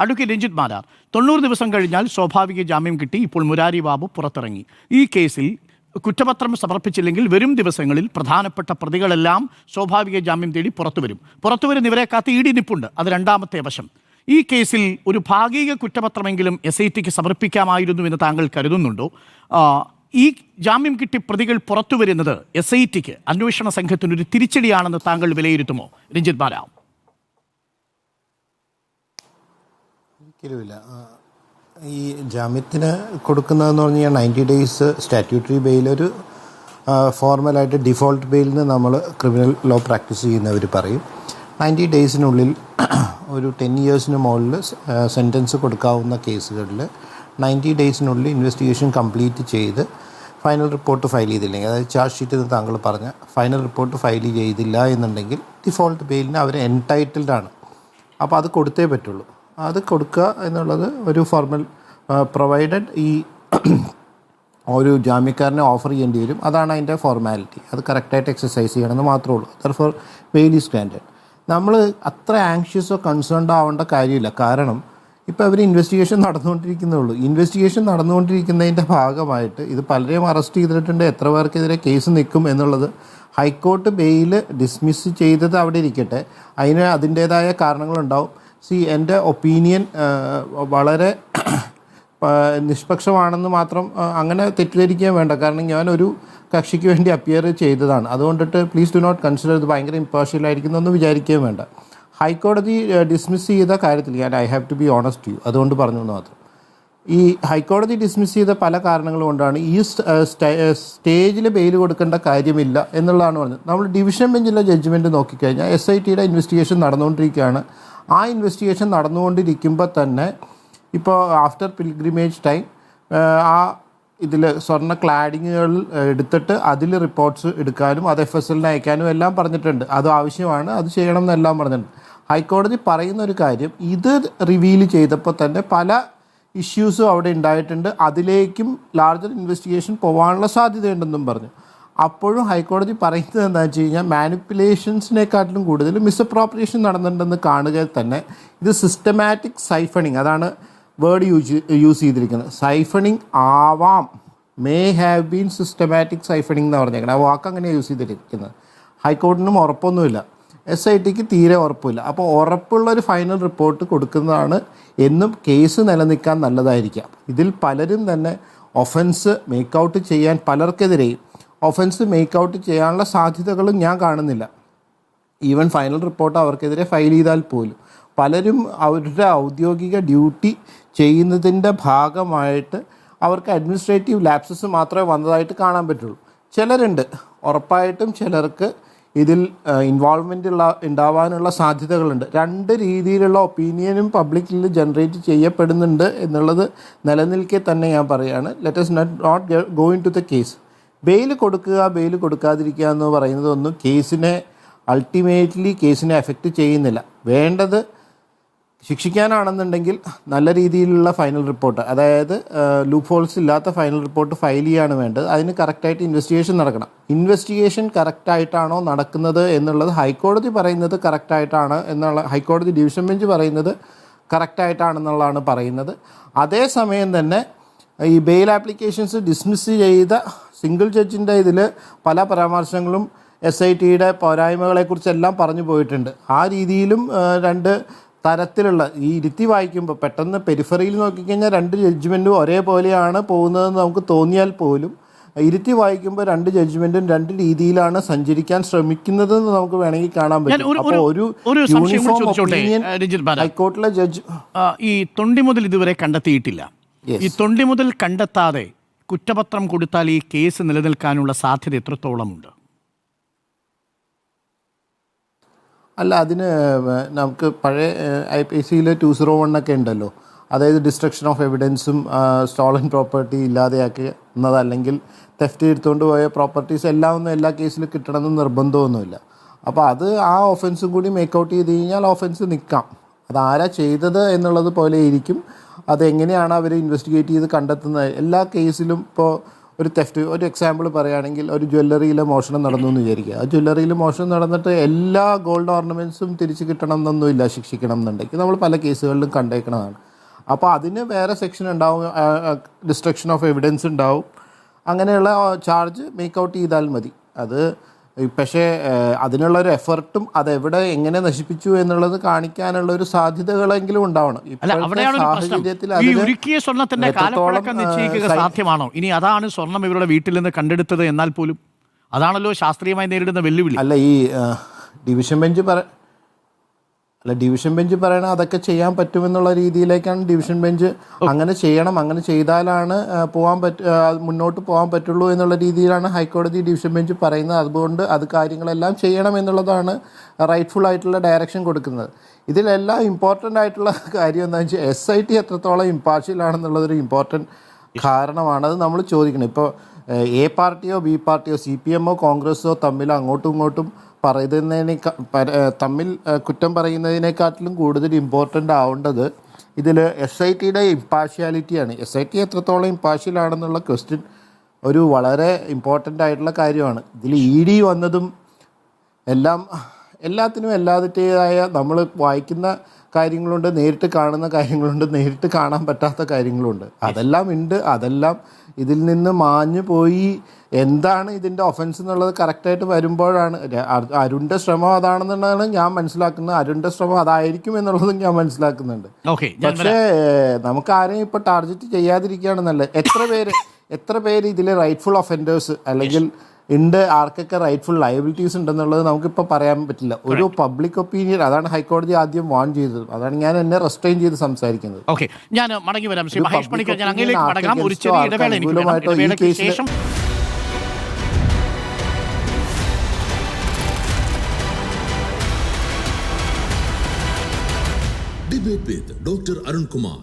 Advocate Ranjith Marar, 90 ദിവസം കഴിഞ്ഞാൽ സ്വാഭാവിക ജാമ്യം കിട്ടി. ഇപ്പോൾ മുരാരി ബാബു പുറത്തിറങ്ങി. ഈ കേസിൽ കുറ്റപത്രം സമർപ്പിച്ചില്ലെങ്കിൽ വരും ദിവസങ്ങളിൽ പ്രധാനപ്പെട്ട പ്രതികളെല്ലാം സ്വാഭാവിക ജാമ്യം തേടി പുറത്തുവരും. ഇവരെ കാത്ത് ഇ ഡി നിപ്പുണ്ട്. അത് രണ്ടാമത്തെ വശം. ഈ കേസിൽ ഒരു ഭാഗിക കുറ്റപത്രമെങ്കിലും SITക്ക് സമർപ്പിക്കാമായിരുന്നു എന്ന് താങ്കൾ കരുതുന്നുണ്ടോ? ഈ ജാമ്യം കിട്ടി പ്രതികൾ പുറത്തു വരുന്നത് SITക്ക്, അന്വേഷണ സംഘത്തിനൊരു തിരിച്ചടിയാണെന്ന് താങ്കൾ വിലയിരുത്തുമോ രഞ്ജിത്ത് മാരാർ? ഒരിക്കലുമില്ല. ഈ ജാമ്യത്തിന് കൊടുക്കുന്നതെന്ന് പറഞ്ഞു കഴിഞ്ഞാൽ 90 ഡേയ്സ് സ്റ്റാറ്റ്യൂട്ടറി ബെയിൽ, ഒരു ഫോർമലായിട്ട് ഡിഫോൾട്ട് ബെയിലിന് നമ്മൾ ക്രിമിനൽ ലോ പ്രാക്ടീസ് ചെയ്യുന്നവർ പറയും 90 ഡേയ്സിനുള്ളിൽ ഒരു 10 ഇയേഴ്സിന് മുകളിൽ സെൻറ്റൻസ് കൊടുക്കാവുന്ന കേസുകളിൽ 90 ഡേയ്സിനുള്ളിൽ ഇൻവെസ്റ്റിഗേഷൻ കംപ്ലീറ്റ് ചെയ്ത് ഫൈനൽ റിപ്പോർട്ട് ഫയൽ ചെയ്തില്ലെങ്കിൽ, അതായത് ചാർജ് ഷീറ്റ് എന്ന് താങ്കൾ പറഞ്ഞ ഫൈനൽ റിപ്പോർട്ട് ഫയൽ ചെയ്തില്ല എന്നുണ്ടെങ്കിൽ ഡിഫോൾട്ട് ബെയിലിന് അവർ എൻടൈറ്റിൽഡാണ്. അപ്പോൾ അത് കൊടുത്തേ പറ്റുള്ളൂ. അത് കൊടുക്കുക എന്നുള്ളത് ഒരു ഫോർമൽ പ്രൊവൈഡഡ് ഈ ഒരു ജാമ്യക്കാരനെ ഓഫർ ചെയ്യേണ്ടി വരും. അതാണ് അതിൻ്റെ ഫോർമാലിറ്റി. അത് കറക്റ്റായിട്ട് എക്സസൈസ് ചെയ്യണമെന്ന് മാത്രമേ ഉള്ളൂ. Therefore bail is granted. നമ്മൾ അത്ര ആങ്ഷ്യസോ കൺസേൺഡ് ആവേണ്ട കാര്യമില്ല. കാരണം ഇപ്പോൾ അവർ ഇൻവെസ്റ്റിഗേഷൻ നടന്നുകൊണ്ടിരിക്കുന്നുള്ളൂ. ഇൻവെസ്റ്റിഗേഷൻ നടന്നുകൊണ്ടിരിക്കുന്നതിൻ്റെ ഭാഗമായിട്ട് ഇത് പലരെയും അറസ്റ്റ് ചെയ്തിട്ടുണ്ട്. എത്ര പേർക്കെതിരെ കേസ് നിൽക്കും എന്നുള്ളത് ഹൈക്കോർട്ട് ബെയിൽ ഡിസ്മിസ് ചെയ്തത് അവിടെ ഇരിക്കട്ടെ, അതിന് അതിൻ്റേതായ കാരണങ്ങളുണ്ടാവും. എൻ്റെ ഒപ്പീനിയൻ വളരെ നിഷ്പക്ഷമാണെന്ന് മാത്രം അങ്ങനെ തെറ്റിദ്ധരിക്കാൻ വേണ്ട. കാരണം ഞാനൊരു കക്ഷിക്ക് വേണ്ടി അപ്പിയർ ചെയ്തതാണ്. അതുകൊണ്ടിട്ട് പ്ലീസ് ഡു നോട്ട് കൺസിഡർ ഇത് ഭയങ്കര ഇംപാർഷ്യലായിരിക്കുന്നു എന്ന് വിചാരിക്കുകയും വേണ്ട. ഹൈക്കോടതി ഡിസ്മിസ് ചെയ്ത കാര്യത്തിൽ I have to be honest you, അതുകൊണ്ട് പറഞ്ഞു എന്ന് മാത്രം. ഈ ഹൈക്കോടതി ഡിസ്മിസ് ചെയ്ത പല കാരണങ്ങൾ കൊണ്ടാണ് ഈ സ്റ്റേജിൽ ബെയിൽ കൊടുക്കേണ്ട കാര്യമില്ല എന്നുള്ളതാണ് പറഞ്ഞത്. നമ്മൾ ഡിവിഷൻ ബെഞ്ചിലെ ജഡ്ജ്മെൻറ്റ് നോക്കിക്കഴിഞ്ഞാൽ SITയുടെ ഇൻവെസ്റ്റിഗേഷൻ നടന്നുകൊണ്ടിരിക്കുകയാണ്. ആ ഇൻവെസ്റ്റിഗേഷൻ നടന്നുകൊണ്ടിരിക്കുമ്പോൾ തന്നെ ഇപ്പോൾ ആഫ്റ്റർ പിൽഗ്രിമേജ് ടൈം ആ ഇതിൽ സ്വർണ്ണ ക്ലാഡിങ്ങുകൾ എടുത്തിട്ട് അതിൽ റിപ്പോർട്ട്സ് എടുക്കാനും അത് FSLന് അയക്കാനും എല്ലാം പറഞ്ഞിട്ടുണ്ട്. അത് ആവശ്യമാണ്, അത് ചെയ്യണം എന്നെല്ലാം പറഞ്ഞിട്ടുണ്ട്. ഹൈക്കോടതി പറയുന്ന ഒരു കാര്യം, ഇത് റിവീൽ ചെയ്തപ്പോൾ തന്നെ പല ഇഷ്യൂസും അവിടെ ഉണ്ടായിട്ടുണ്ട്, അതിലേക്കും ലാർജർ ഇൻവെസ്റ്റിഗേഷൻ പോകാനുള്ള സാധ്യതയുണ്ടെന്നും പറഞ്ഞു. അപ്പോഴും ഹൈക്കോടതി പറയുന്നത് എന്താണെന്ന് വെച്ച് കഴിഞ്ഞാൽ മാനിപ്പുലേഷൻസിനെക്കാട്ടിലും കൂടുതൽ മിസ്അപ്രോപ്രിയേഷൻ നടന്നിട്ടുണ്ടെന്ന് കാണുക തന്നെ ഇത് സിസ്റ്റമാറ്റിക് സൈഫണിങ്, അതാണ് വേർഡ് യൂസ് ചെയ്തിരിക്കുന്നത്. സൈഫണിങ് ആവാം, may have been systematic siphoning എന്ന് പറഞ്ഞേക്കണം. ആ വാക്ക് അങ്ങനെയാണ് യൂസ് ചെയ്തിരിക്കുന്നത്. ഹൈക്കോടതിനും ഉറപ്പൊന്നുമില്ല, SITക്ക് തീരെ ഉറപ്പില്ല. അപ്പോൾ ഉറപ്പുള്ളൊരു ഫൈനൽ റിപ്പോർട്ട് കൊടുക്കുന്നതാണ് എന്നും കേസ് നിലനിൽക്കാൻ നല്ലതായിരിക്കാം. ഇതിൽ പലരും തന്നെ ഒഫൻസ് മേക്കൗട്ട് ചെയ്യാൻ, പലർക്കെതിരെയും ഒഫൻസ് മേക്കൗട്ട് ചെയ്യാനുള്ള സാധ്യതകളും ഞാൻ കാണുന്നില്ല. ഈവൻ ഫൈനൽ റിപ്പോർട്ട് അവർക്കെതിരെ ഫയൽ ചെയ്താൽ പോലും പലരും അവരുടെ ഔദ്യോഗിക ഡ്യൂട്ടി ചെയ്യുന്നതിൻ്റെ ഭാഗമായിട്ട് അവർക്ക് അഡ്മിനിസ്ട്രേറ്റീവ് ലാപ്സസ് മാത്രമേ വന്നതായിട്ട് കാണാൻ പറ്റുള്ളൂ. ചിലരുണ്ട്, ഉറപ്പായിട്ടും ചിലർക്ക് ഇതിൽ ഇൻവോൾവ്മെൻ്റ് ഉണ്ടാവാനുള്ള സാധ്യതകളുണ്ട്. രണ്ട് രീതിയിലുള്ള ഒപ്പീനിയനും പബ്ലിക്കിൽ ജനറേറ്റ് ചെയ്യപ്പെടുന്നുണ്ട് എന്നുള്ളത് നിലനിൽക്കെ തന്നെ ഞാൻ പറയുകയാണ്. Let us not go into the case. Bail കൊടുക്കുക, ബെയിൽ കൊടുക്കാതിരിക്കുക എന്ന് പറയുന്നതൊന്നും കേസിനെ അൾട്ടിമേറ്റ്ലി കേസിനെ എഫക്റ്റ് ചെയ്യുന്നില്ല. വേണ്ടത് ശിക്ഷിക്കാനാണെന്നുണ്ടെങ്കിൽ നല്ല രീതിയിലുള്ള ഫൈനൽ റിപ്പോർട്ട്, അതായത് ലൂപ്പ് ഹോൾസ് ഇല്ലാത്ത ഫൈനൽ റിപ്പോർട്ട് ഫയൽ ചെയ്യുകയാണ് വേണ്ടത്. അതിന് കറക്റ്റായിട്ട് ഇൻവെസ്റ്റിഗേഷൻ നടക്കണം. ഇൻവെസ്റ്റിഗേഷൻ കറക്റ്റായിട്ടാണോ നടക്കുന്നത് എന്നുള്ളത് ഹൈക്കോടതി പറയുന്നത് കറക്റ്റായിട്ടാണ് എന്നുള്ള, ഹൈക്കോടതി ഡിവിഷൻ ബെഞ്ച് പറയുന്നത് കറക്റ്റായിട്ടാണെന്നുള്ളതാണ് പറയുന്നത്. അതേസമയം തന്നെ ഈ ബെയിൽ ആപ്ലിക്കേഷൻസ് ഡിസ്മിസ് ചെയ്ത സിംഗിൾ ജഡ്ജിൻ്റെ ഇതിൽ പല പരാമർശങ്ങളും SITയുടെ പോരായ്മകളെക്കുറിച്ചെല്ലാം പറഞ്ഞു പോയിട്ടുണ്ട്. ആ രീതിയിലും രണ്ട് തരത്തിലുള്ള ഈ ഇരുത്തി വായിക്കുമ്പോൾ പെട്ടെന്ന് പെരിഫറിയിൽ നോക്കിക്കഴിഞ്ഞാൽ രണ്ട് ജഡ്ജ്മെൻറ്റും ഒരേപോലെയാണ് പോകുന്നതെന്ന് നമുക്ക് തോന്നിയാൽ പോലും ഇരുത്തി വായിക്കുമ്പോൾ രണ്ട് ജഡ്ജ്മെൻറ്റും രണ്ട് രീതിയിലാണ് സഞ്ചരിക്കാൻ ശ്രമിക്കുന്നതെന്ന് നമുക്ക് വേണമെങ്കിൽ കാണാൻ പറ്റും. അപ്പോൾ ഒരു യൂണിഫോം ഒപ്പീനിയൻ ഹൈക്കോർട്ടിലെ ജഡ്ജ് ഈ തൊണ്ടി മുതൽ ഇതുവരെ കണ്ടെത്തിയിട്ടില്ല. ഈ തൊണ്ടി മുതൽ കണ്ടെത്താതെ കുറ്റപത്രം കൊടുത്താൽ ഈ കേസ് നിലനിൽക്കാനുള്ള സാധ്യത എത്രത്തോളമുണ്ട്? അല്ല, അതിന് നമുക്ക് പഴയ IPCയിൽ 201 ഒക്കെ ഉണ്ടല്ലോ. അതായത് ഡിസ്ട്രക്ഷൻ ഓഫ് എവിഡൻസും സ്റ്റോളൻ പ്രോപ്പർട്ടി ഇല്ലാതെയാക്കുന്നത്, അല്ലെങ്കിൽ തെഫ്റ്റ് എടുത്തുകൊണ്ട് പോയ പ്രോപ്പർട്ടീസ് എല്ലാം ഒന്നും എല്ലാ കേസിലും കിട്ടണമെന്ന് നിർബന്ധമൊന്നുമില്ല. അപ്പോൾ അത് ആ ഒഫൻസും കൂടി മേക്കൗട്ട് ചെയ്ത് കഴിഞ്ഞാൽ ഒഫൻസ് നിൽക്കാം. അതാരാ ചെയ്തത് എന്നുള്ളത് പോലെ ഇരിക്കും. അതെങ്ങനെയാണ് അവർ ഇൻവെസ്റ്റിഗേറ്റ് ചെയ്ത് കണ്ടെത്തുന്നത്. എല്ലാ കേസിലും ഇപ്പോൾ ഒരു തെഫ്റ്റ്, ഒരു എക്സാമ്പിൾ പറയുകയാണെങ്കിൽ ഒരു ജ്വല്ലറിയിലെ മോഷണം നടന്നു എന്ന് വിചാരിക്കുക. ആ ജ്വല്ലറിയിൽ മോഷണം നടന്നിട്ട് എല്ലാ ഗോൾഡ് ഓർണമെൻറ്റ്സും തിരിച്ച് കിട്ടണം എന്നൊന്നുമില്ല, ശിക്ഷിക്കണം എന്നുണ്ടെങ്കിൽ നമ്മൾ പല കേസുകളിലും കണ്ടേക്കുന്നതാണ്. അപ്പോൾ അതിന് വേറെ സെക്ഷൻ ഉണ്ടാവും, ഡിസ്ട്രക്ഷൻ ഓഫ് എവിഡൻസ് ഉണ്ടാവും. അങ്ങനെയുള്ള ചാർജ് മേക്ക് ഔട്ട് ചെയ്താൽ മതി. അത് പക്ഷേ അതിനുള്ളൊരു എഫർട്ടും അതെവിടെ എങ്ങനെ നശിപ്പിച്ചു എന്നുള്ളത് കാണിക്കാനുള്ള ഒരു സാധ്യതകളെങ്കിലും ഉണ്ടാവണം. സാഹചര്യത്തിൽ സ്വർണത്തിന്റെ കാലപ്പഴക്കം നിശ്ചയിക്കുക സാധ്യമാണോ? ഇനി അതാണ് സ്വർണം ഇവരുടെ വീട്ടിൽ നിന്ന് കണ്ടെടുത്തത് എന്നാൽ പോലും അതാണല്ലോ ശാസ്ത്രീയമായി നേരിടുന്ന വെല്ലുവിളി. അല്ല, ഈ ഡിവിഷൻ ബെഞ്ച് പറയണ അതൊക്കെ ചെയ്യാൻ പറ്റുമെന്നുള്ള രീതിയിലേക്കാണ് ഡിവിഷൻ ബെഞ്ച് അങ്ങനെ ചെയ്യണം, അങ്ങനെ ചെയ്താലാണ് മുന്നോട്ട് പോകാൻ പറ്റുള്ളൂ എന്നുള്ള രീതിയിലാണ് ഹൈക്കോടതി ഡിവിഷൻ ബെഞ്ച് പറയുന്നത്. അതുകൊണ്ട് അത് കാര്യങ്ങളെല്ലാം ചെയ്യണം എന്നുള്ളതാണ് റൈറ്റ്ഫുൾ ആയിട്ടുള്ള ഡയറക്ഷൻ കൊടുക്കുന്നത്. ഇതിലെല്ലാം ഇമ്പോർട്ടൻ്റ് ആയിട്ടുള്ള കാര്യം എന്താണെന്ന് വെച്ചാൽ SIT എത്രത്തോളം ഇമ്പാർഷ്യലാണെന്നുള്ളതൊരു ഇമ്പോർട്ടൻറ്റ് കാരണമാണ്. അത് നമ്മൾ ചോദിക്കണം. ഇപ്പോൾ A പാർട്ടിയോ B പാർട്ടിയോ CPM ഓ കോൺഗ്രസ്സോ തമ്മിൽ അങ്ങോട്ടും ഇങ്ങോട്ടും തമ്മിൽ കുറ്റം പറയുന്നതിനെക്കാട്ടിലും കൂടുതൽ ഇമ്പോർട്ടൻ്റ് ആവേണ്ടത് ഇതിൽ SITയുടെ ഇമ്പാർഷ്യാലിറ്റിയാണ്. SIT എത്രത്തോളം ഇമ്പാർഷ്യലാണെന്നുള്ള ക്വസ്റ്റ്യൻ ഒരു വളരെ ഇമ്പോർട്ടൻ്റ് ആയിട്ടുള്ള കാര്യമാണ്. ഇതിൽ ED വന്നതും എല്ലാത്തിനും എല്ലാത്തിൻ്റെതായ നമ്മൾ വായിക്കുന്ന കാര്യങ്ങളുണ്ട്, നേരിട്ട് കാണുന്ന കാര്യങ്ങളുണ്ട്, നേരിട്ട് കാണാൻ പറ്റാത്ത കാര്യങ്ങളുണ്ട്. അതെല്ലാം ഇതിൽ നിന്ന് മാഞ്ഞു പോയി എന്താണ് ഇതിൻ്റെ ഒഫൻസ് എന്നുള്ളത് കറക്റ്റായിട്ട് വരുമ്പോഴാണ് അരുണിൻ്റെ ശ്രമം അതാണെന്നുള്ളതാണ് ഞാൻ മനസ്സിലാക്കുന്നത്. അരുണിൻ്റെ ശ്രമം അതായിരിക്കും എന്നുള്ളതും ഞാൻ മനസ്സിലാക്കുന്നുണ്ട്. പക്ഷേ നമുക്ക് ആരെയും ഇപ്പോൾ ടാർഗറ്റ് ചെയ്യാതിരിക്കുകയാണ് നല്ലത്. എത്ര പേര് ഇതിൽ റൈറ്റ്ഫുൾ ഒഫൻഡേഴ്സ് അല്ലെങ്കിൽ ഉണ്ട്, ആർക്കൊക്കെ റൈറ്റ്ഫുൾ ലയബിലിറ്റീസ് ഉണ്ടെന്നുള്ളത് നമുക്കിപ്പോൾ പറയാൻ പറ്റില്ല. ഒരു പബ്ലിക് ഒപ്പീനിയൻ, അതാണ് ഹൈക്കോടതി ആദ്യം വാൺ ചെയ്തത്. അതാണ് ഞാൻ എന്നെ റെസ്ട്രെയിൻ ചെയ്ത് സംസാരിക്കുന്നത്. ഓക്കെ, ഞാൻ മടങ്ങി വരാം. ശ്രീ മഹേഷ് പണിക്കർ, ഞാൻ അങ്ങയിലേക്ക് മടങ്ങാം. ഒരു ചെറിയ ഇടവേളയ്ക്ക് ശേഷം Debate with Dr. Arun Kumar.